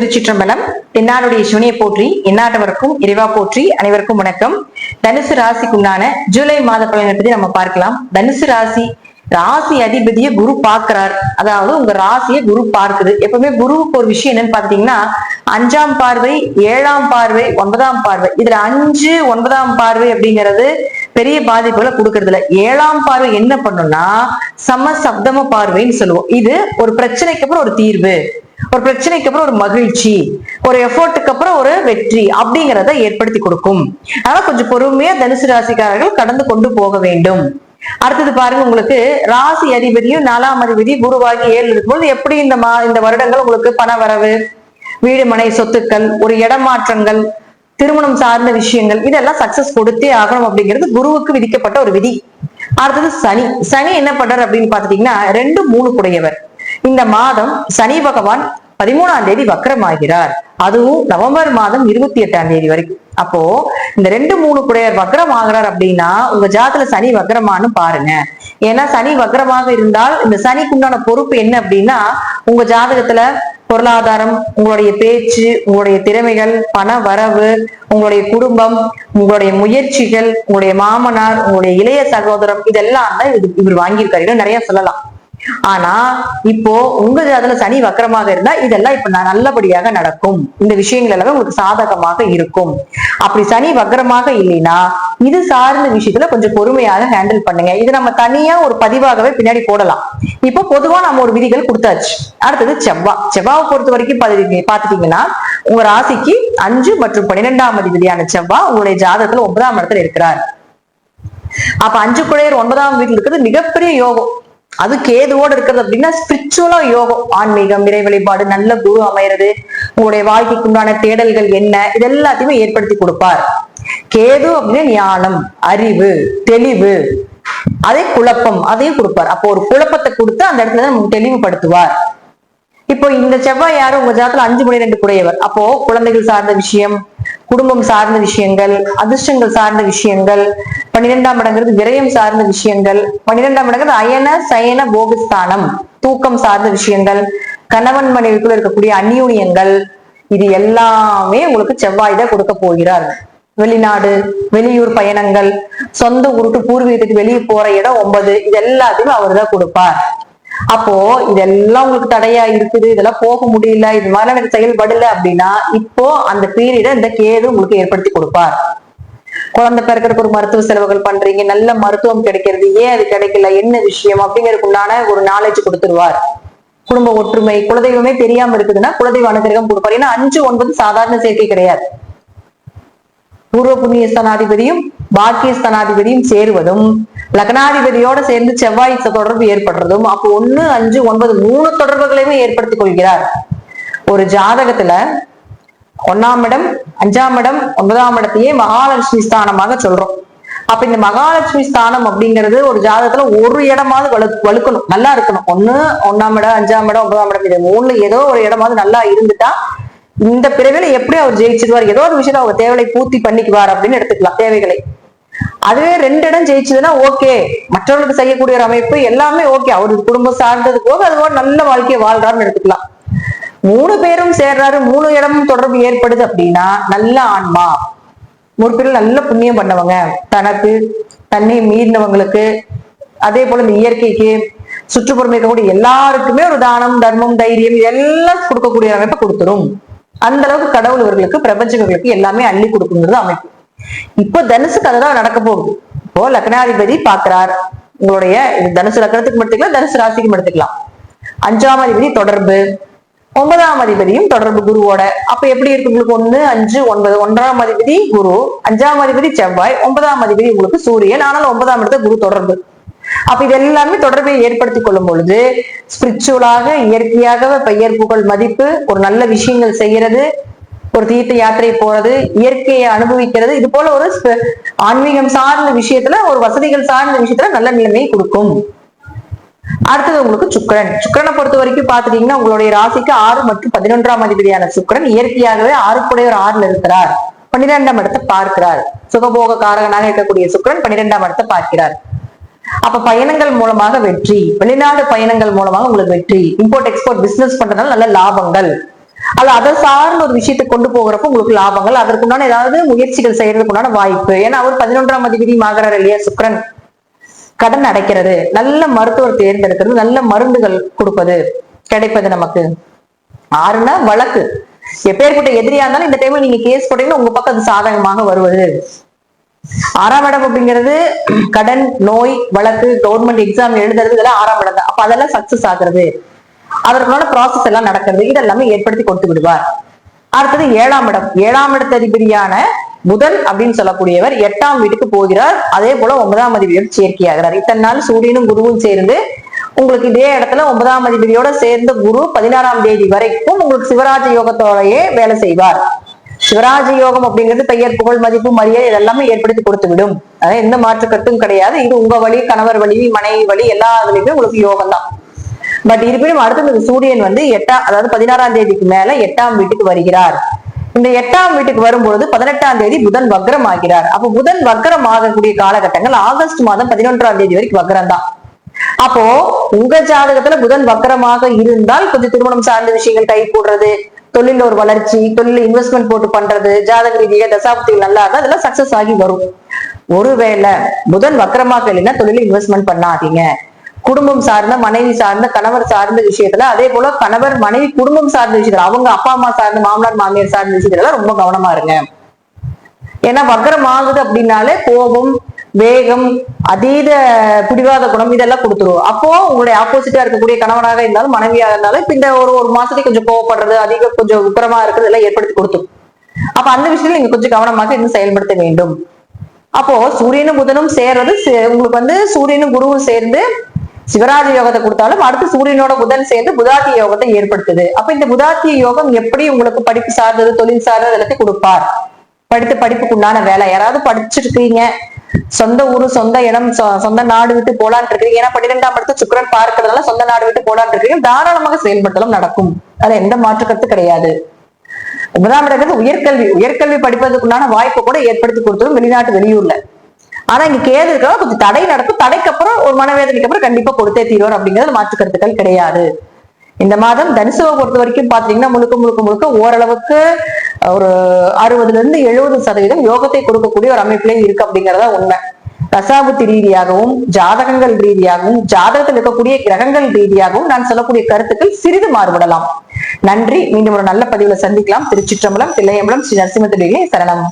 திருச்சிற்றம்பலம். என்னாருடைய சிவனையை போற்றி, எந்நாட்டவருக்கும் இறைவா போற்றி. அனைவருக்கும் வணக்கம். தனுசு ராசிக்குண்டான ஜூலை மாத பலனை பத்தி நம்ம பார்க்கலாம். தனுசு ராசி அதிபதியை குரு பார்க்கிறார். அதாவது உங்க ராசியை குரு பார்க்குது. எப்பவுமே குருவுக்கு ஒரு விஷயம் என்னன்னு பாத்தீங்கன்னா, 5ஆம் பார்வை, 7ஆம் பார்வை, 9ஆம் பார்வை. இதுல 5, 9ஆம் பார்வை அப்படிங்கிறது பெரிய பாதிப்புகளை கொடுக்கறது இல்ல. 7ஆம் பார்வை என்ன பண்ணும்னா சமசப்தம பார்வைன்னு சொல்லுவோம். இது ஒரு பிரச்சனைக்கு அப்புறம் ஒரு தீர்வு, ஒரு பிரச்சனைக்கு அப்புறம் ஒரு மகிழ்ச்சி, ஒரு எஃபோர்ட்டுக்கு அப்புறம் ஒரு வெற்றி அப்படிங்கிறத ஏற்படுத்தி கொடுக்கும். அதனால கொஞ்சம் பொறுமையா தனுசு ராசிக்காரர்கள் கடந்து கொண்டு போக வேண்டும். அடுத்தது பாருங்க, உங்களுக்கு ராசி அதிபதியும் 4ஆம் அதிபதி குருவாகி 7 இருக்கும்போது எப்படி இந்த வருடங்கள் உங்களுக்கு பண வரவு, வீடு மனை சொத்துக்கள், ஒரு இடமாற்றங்கள், திருமணம் சார்ந்த விஷயங்கள், இதெல்லாம் சக்சஸ் கொடுத்தே ஆகணும் அப்படிங்கிறது குருவுக்கு விதிக்கப்பட்ட ஒரு விதி. அடுத்தது சனி என்ன பண்றாரு அப்படின்னு பாத்துட்டீங்கன்னா 2, 3 குடையவர். இந்த மாதம் சனி பகவான் 13ஆம் தேதி வக்ரமாகிறார். அதுவும் நவம்பர் மாதம் 28ஆம் தேதி வரைக்கும். அப்போ இந்த 2, 3 குடையர் வக்ரம் ஆகிறார் அப்படின்னா உங்க ஜாதகத்துல சனி வக்ரமானு பாருங்க. ஏன்னா சனி வக்ரமாக இருந்தால் இந்த சனிக்கு உண்டான பொறுப்பு என்ன அப்படின்னா, உங்க ஜாதகத்துல பொருளாதாரம், உங்களுடைய பேச்சு, உங்களுடைய திறமைகள், பண வரவு, உங்களுடைய குடும்பம், உங்களுடைய முயற்சிகள், உங்களுடைய மாமனார், உங்களுடைய இளைய சகோதரம், இதெல்லாம் தான் இவர் வாங்கியிருக்காரு. இன்னும் நிறைய சொல்லலாம். ஆனா இப்போ உங்க ஜாதகத்துல சனி வக்ரமாக இருந்தா இதெல்லாம் இப்ப நல்லபடியாக நடக்கும். இந்த விஷயங்கள் எல்லாமே உங்களுக்கு சாதகமாக இருக்கும். அப்படி சனி வக்ரமாக இல்லைன்னா இது சார்ந்த விஷயத்துல கொஞ்சம் பொறுமையாக ஹேண்டில் பண்ணுங்க. இது நம்ம தனியா ஒரு பதிவாகவே பின்னாடி போடலாம். இப்போ பொதுவா நம்ம ஒரு விதிகள் கொடுத்தாச்சு. அடுத்தது செவ்வாவை பொறுத்த வரைக்கும் பாத்துட்டீங்கன்னா உங்க ராசிக்கு 5 மற்றும் 12ஆம் அதிபதியான செவ்வாய் உங்களுடைய ஜாதகத்துல 9ஆம் இடத்துல இருக்கிறார். அப்ப 5 குடையர் 9ஆம் வீட்டுல இருக்கிறது மிகப்பெரிய யோகம். அது கேதுவோடு இருக்கிறது அப்படின்னா ஸ்பிரிச்சுவலா யோகம், ஆன்மீகம், இறை வழிபாடு, நல்ல குரு அமைகிறது, உங்களுடைய வாழ்க்கைக்கு உண்டான தேடல்கள் என்ன, இது எல்லாத்தையுமே ஏற்படுத்தி கொடுப்பார். கேது அப்படின்னா ஞானம், அறிவு, தெளிவு, அதே குழப்பம் அதையும் கொடுப்பார். அப்போ ஒரு குழப்பத்தை கொடுத்து அந்த இடத்துல நமக்கு தெளிவுபடுத்துவார். இப்போ இந்த செவ்வாய் யாரும் உங்க ஜாதகத்துல 5, 12 குடையவர். அப்போ குழந்தைகள் சார்ந்த விஷயம், குடும்பம் சார்ந்த விஷயங்கள், அதிர்ஷ்டங்கள் சார்ந்த விஷயங்கள், 12ஆம் இடங்கிறது விரயம் சார்ந்த விஷயங்கள், 12ஆம் இடங்கிறது அயன சயன போகஸ்தானம், தூக்கம் சார்ந்த விஷயங்கள், கணவன் மனைவிக்குள்ள இருக்கக்கூடிய அந்யூன்யங்கள், இது எல்லாமே உங்களுக்கு செவ்வாய் தான் கொடுக்க போகிறார். வெளிநாடு, வெளியூர் பயணங்கள், சொந்த ஊருக்கு பூர்வீகத்துக்கு வெளியே போற இடம் 9, இது எல்லாத்தையுமே அவர் தான் கொடுப்பார். அப்போ இதெல்லாம் உங்களுக்கு தடையா இருக்குது, இதெல்லாம் போக முடியல, இது மாதிரி எனக்கு செயல்படல அப்படின்னா இப்போ அந்த பீரியட இந்த கேது உங்களுக்கு ஏற்படுத்தி கொடுப்பார். குழந்தை பிறக்கிறதுக்கு ஒரு மருத்துவ செலவுகள் பண்றீங்க, நல்ல மருத்துவம் கிடைக்கிறது, ஏன் அது கிடைக்கல, என்ன விஷயம் அப்படிங்கிறதுக்கு உண்டான ஒரு நாலேஜ் கொடுத்துருவார். குடும்ப ஒற்றுமை, குலதெய்வமே தெரியாம இருக்குதுன்னா குலதெய்வ அனுகிரகம் கொடுப்பார். ஏன்னா 5, 9 சாதாரண சேர்க்கை கிடையாது. பூர்வ புண்ணிய ஸ்தானாதிபதியும் பாக்கிய ஸ்தானாதிபதியும் சேருவதும், லக்னாதிபதியோட சேர்ந்து செவ்வாய் தொடர்பு ஏற்படுறதும், அப்போ 1, 5, 9 3 தொடர்புகளையுமே ஏற்படுத்திக் கொள்கிறார். ஒரு ஜாதகத்துல 1ஆம் இடம், 5ஆம் இடம், 9ஆம் இடத்தையே மகாலட்சுமி ஸ்தானமாக சொல்றோம். அப்ப இந்த மகாலட்சுமி ஸ்தானம் அப்படிங்கிறது ஒரு ஜாதகத்துல ஒரு இடமாவது வலுக்கணும், நல்லா இருக்கணும். 1ஆம் இடம், 5ஆம் இடம், 9ஆம் இடம், இது 3ல ஏதோ ஒரு இடமாவது நல்லா இருந்துட்டா இந்த பிறவில எப்படி அவர் ஜெயிச்சிருவார், ஏதோ ஒரு விஷயத்த அவங்க தேவையை பூர்த்தி பண்ணிக்குவார் அப்படின்னு எடுத்துக்கலாம் தேவைகளை. அதுவே 2 இடம் ஜெயிச்சதுன்னா ஓகே, மற்றவர்களுக்கு செய்யக்கூடிய ஒரு அமைப்பு எல்லாமே ஓகே, அவருக்கு குடும்பம் சார்ந்தது போக அது ஒரு நல்ல வாழ்க்கையை வாழ்றாருன்னு எடுத்துக்கலாம். 3 பேரும் சேர்றாரு, 3 இடமும் தொடர்பு ஏற்படுது அப்படின்னா நல்ல ஆன்மா, முற்பில் நல்ல புண்ணியம் பண்ணவங்க, தனக்கு தன்னை மீறினவங்களுக்கு, அதே போல இந்த இயற்கைக்கு சுற்றுப்புறம் இருக்கக்கூடிய எல்லாருக்குமே ஒரு தானம், தர்மம், தைரியம் இதெல்லாம் கொடுக்கக்கூடிய அமைப்பை கொடுத்துரும். அந்த அளவுக்கு கடவுள் இவர்களுக்கு, பிரபஞ்சங்களுக்கு எல்லாமே அள்ளி கொடுக்குங்கிறது அமைப்பு. இப்போ தனுசுக்கு அதுதான் நடக்க போகுது. இப்போ லக்னாதிபதி பாக்குறார் உங்களுடைய தனுசு லக்னத்துக்கு எடுத்துக்கலாம், தனுசு ராசிக்கும் எடுத்துக்கலாம். 5ஆம் அதிபதி தொடர்பு, 9ஆம் அதிபதியும் தொடர்பு குருவோட. அப்ப எப்படி இருக்கு உங்களுக்கு 1, 5, 9, 1ஆம் அதிபதி குரு, 5ஆம் அதிபதி செவ்வாய், 9ஆம் அதிபதி உங்களுக்கு சூரியன். ஆனாலும் 9ஆம் இடத்துல குரு தொடர்பு. அப்ப இது எல்லாமே தொடர்பை ஏற்படுத்திக் கொள்ளும் பொழுது ஸ்பிரிச்சுவலாக, இயற்கையாக பெயர் புகழ் மதிப்பு, ஒரு நல்ல விஷயங்கள் செய்யறது, ஒரு தீர்த்த யாத்திரை போறது, இயற்கையை அனுபவிக்கிறது, இது போல ஒரு ஆன்மீகம் சார்ந்த விஷயத்துல, ஒரு வசதிகள் சார்ந்த விஷயத்துல நல்ல நிலைமையை கொடுக்கும். அடுத்தது உங்களுக்கு சுக்கிரனை பொறுத்த வரைக்கும் பாத்துட்டீங்கன்னா உங்களுடைய ராசிக்கு 6 மற்றும் 11ஆம் அதிபதியான சுக்கிரன் இயற்கையாகவே 6 6ல இருக்கிறார். 12ஆம் இடத்தை பார்க்கிறார். சுகபோக காரகனாக இருக்கக்கூடிய சுக்கிரன் 12ஆம் இடத்தை பார்க்கிறார். அப்ப பயணங்கள் மூலமாக வெற்றி, வெளிநாடு பயணங்கள் மூலமாக உங்களுக்கு வெற்றி, இம்போர்ட் எக்ஸ்போர்ட் பிசினஸ் பண்றதுனால நல்ல லாபங்கள், அது அதை சார்ந்த ஒரு விஷயத்தை கொண்டு போகிறப்ப உங்களுக்கு லாபங்கள், அதற்குண்டான ஏதாவது முயற்சிகள் செய்யறதுக்குண்டான வாய்ப்பு. ஏன்னா அவர் 11ஆம் அதிபதி ஆகிறார் இல்லையா சுக்கிரன். கடன் அடைக்கிறது, நல்ல மருத்துவர் தேர்ந்தெடுக்கிறது, நல்ல மருந்துகள் கொடுப்பது கிடைப்பது நமக்கு. 6னா வழக்கு, எப்பேற்பட்ட எதிரியா இருந்தாலும் இந்த டைம்ல நீங்க கேஸ் போட்டீங்கன்னா உங்க பக்கம் அது சாதகமாக வருவது. 6ஆம் இடம் அப்படிங்கிறது கடன், நோய், வழக்கு, கவர்மெண்ட் எக்ஸாம் எழுதுறது, இதெல்லாம் 6ஆம் இடம் தான். அப்ப அதெல்லாம் சக்சஸ் ஆகுறது, அதற்கான ப்ராசஸ் எல்லாம் நடக்கிறது, இதெல்லாமே ஏற்படுத்தி கொடுத்து விடுவார். அடுத்தது 7ஆம் இடம். 7ஆம் இடத்து அதிபதியான புதன் அப்படின்னு சொல்லக்கூடியவர் 8ஆம் வீட்டுக்கு போகிறார். அதே போல 9ஆம் அதிபதியோடு சேர்க்கையாகிறார். இத்தனை நாள் சூரியனும் குருவும் சேர்ந்து உங்களுக்கு இதே இடத்துல 9ஆம் அதிபதியோட சேர்ந்த குரு 16ஆம் தேதி வரைக்கும் உங்களுக்கு சிவராஜ யோகத்தோடையே வேலை செய்வார். சிவராஜ யோகம் அப்படிங்கிறது பெயர், புகழ், மதிப்பு, மரியாதை இதெல்லாமே ஏற்படுத்தி கொடுத்து விடும். அதாவது எந்த மாற்று கருத்தும் கிடையாது. இது உங்க வழி, கணவர் வழி, மனைவி வழி எல்லா இதுலயுமே உங்களுக்கு யோகம் தான். பட் இருப்பினும் அடுத்து சூரியன் வந்து அதாவது 16ஆம் தேதிக்கு மேல 8ஆம் வீட்டுக்கு வருகிறார். இந்த 8ஆம் வீட்டுக்கு வரும்பொழுது 18ஆம் தேதி புதன் வக்ரம் ஆகிறார். அப்ப புதன் வக்ரம் ஆகக்கூடிய காலகட்டங்கள் ஆகஸ்ட் மாதம் 11ஆம் தேதி வரைக்கும் வக்ரம் தான். அப்போ உங்க ஜாதகத்துல புதன் வக்ரமாக இருந்தால் கொஞ்சம் திருமணம் சார்ந்த விஷயங்கள் கை கூடுறது, தொழில ஒரு வளர்ச்சி, தொழில இன்வெஸ்ட்மெண்ட் போட்டு பண்றது, ஜாதக ரீதியா தசாப்திகள் நல்லா இருந்தா அதெல்லாம் சக்சஸ் ஆகி வரும். ஒருவேளை புதன் வக்ரமாக இல்லைன்னா தொழில இன்வெஸ்ட்மெண்ட் பண்ணாதீங்க. குடும்பம் சார்ந்த, மனைவி சார்ந்த, கணவர் சார்ந்த விஷயத்துல, அதே போல கணவர் மனைவி குடும்பம் சார்ந்த விஷயத்துல, அவங்க அப்பா அம்மா சார்ந்த, மாமனார் மாமியார் சார்ந்த விஷயத்துல ரொம்ப கவனமா இருங்க. ஏன்னா வக்ரம் ஆகுது அப்படின்னாலே கோபம், வேகம், அதீத பிடிவாத குணம் இதெல்லாம் கொடுத்துருவோம். அப்போ உங்களுடைய ஆப்போசிட்டா இருக்கக்கூடிய கணவனாக இருந்தாலும் மனைவியாக இருந்தாலும் இப்ப இந்த ஒரு மாசத்துக்கு கொஞ்சம் கோவப்படுறது, அதிக கொஞ்சம் உக்கரமா இருக்கிறது எல்லாம் ஏற்படுத்தி கொடுத்துரும். அப்ப அந்த விஷயத்துல நீங்க கொஞ்சம் கவனமாக இன்னும் செயல்படுத்த வேண்டும். அப்போ சூரியனும் புதனும் சேர்றது உங்களுக்கு வந்து சூரியனும் குருவும் சேர்ந்து சிவராஜ யோகத்தை கொடுத்தாலும் அடுத்து சூரியனோட புதன் சேர்ந்து புதாத்திய யோகத்தை ஏற்படுத்துது. அப்ப இந்த புதாத்திய யோகம் எப்படி உங்களுக்கு படிப்பு சார்ந்தது, தொழில் சார்ந்தது எல்லாத்தையும் கொடுப்பார். படித்த படிப்புக்கு உண்டான வேலை, யாராவது படிச்சிருக்கீங்க, சொந்த ஊரு, சொந்த இடம், சொந்த நாடு விட்டு போலான் இருக்கீங்க, ஏன்னா 12ஆம் இடத்து சுக்கிரன் பார்க்கறதுனால சொந்த நாடு விட்டு போலான் இருக்கீங்க, தாராளமாக செயல்படுத்தலும் நடக்கும். அதுல எந்த மாற்று கருத்து கிடையாது. 9ஆம் இடத்துல உயர்கல்வி படிப்பதற்குண்டான வாய்ப்பை கூட ஏற்படுத்தி கொடுத்ததும் வெளிநாட்டு, வெளியூர்ல. ஆனா இங்க கேது இருக்கிற கொஞ்சம் தடை நடக்கும். தடைக்கு அப்புறம் ஒரு மனவேதனைக்கு அப்புறம் கண்டிப்பா கொடுத்தே தீர்வார் அப்படிங்கிறது மாற்று கருத்துக்கள் கிடையாது. இந்த மாதம் தனுசுவை பொறுத்த வரைக்கும் பாத்தீங்கன்னா முழுக்க ஓரளவுக்கு ஒரு 60-70% யோகத்தை கொடுக்கக்கூடிய ஒரு அமைப்பிலே இருக்கு அப்படிங்கறதா உண்மை. தசாபுத்தி ரீதியாகவும், ஜாதகங்கள் ரீதியாகவும், ஜாதகத்தில் இருக்கக்கூடிய கிரகங்கள் ரீதியாகவும் நான் சொல்லக்கூடிய கருத்துக்கள் சிறிது மாறுபடலாம். நன்றி. மீண்டும் ஒரு நல்ல பதிவுல சந்திக்கலாம். திருச்சிற்றம்பலம், தில்லையம்பலம், ஸ்ரீ நரசிம்ம சரணம்.